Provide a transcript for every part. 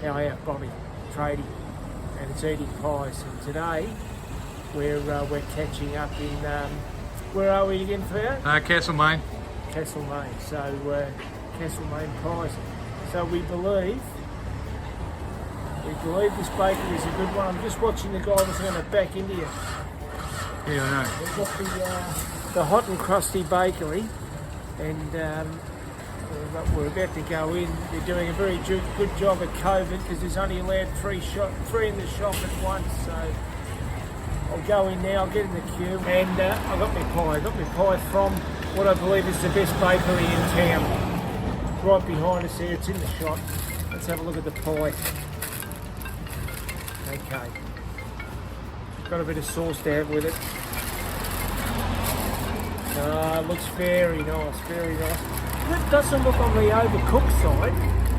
our Bobby trading, and it's eating pies. And today we're catching up in where are we again, Theo? Castlemaine. Castlemaine. So Castlemaine pies. So we believe this bakery is a good one. I'm just watching the guy that's going to back into you. Yeah, I know. We've got the hot and crusty bakery, and we're about to go in. They're doing a very good job at COVID because there's only allowed three in the shop at once. So I'll go in now, I'll get in the queue, and I got my pie. I got my pie from what I believe is the best bakery in town. Right behind us there, it's in the shop. Let's have a look at the pie. Okay. Got a bit of sauce to have with it. It looks very nice, very nice. It doesn't look on the overcooked side.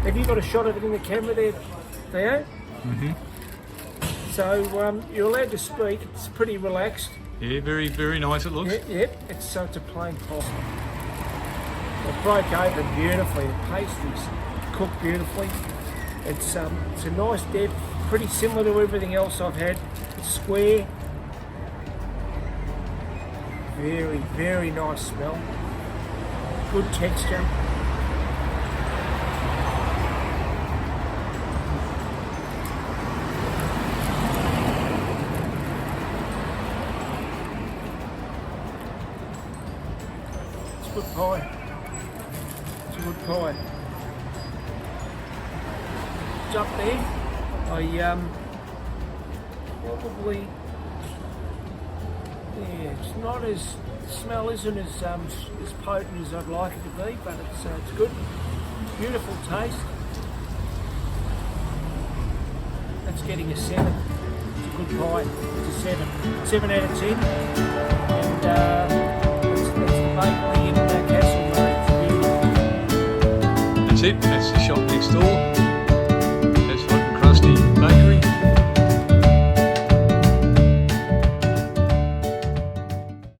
Have you got a shot of it in the camera there, Theo? Mm-hmm. So you're allowed to speak. It's pretty relaxed. Yeah, very, very nice it looks. Yep. It's a plain pie. It broke open beautifully. The pastry's cooked beautifully. It's a nice depth, pretty similar to everything else I've had. It's square. Very, very nice smell. Good texture. It's a good pie. It's a good pie. It's up there. Probably. Yeah, it's not as, the smell isn't as potent as I'd like it to be, but it's good. Beautiful taste. That's getting a 7. It's a good pie. It's a 7. 7 out of 10. And that's the bakery in Castlemaine. That's it. That's the shop.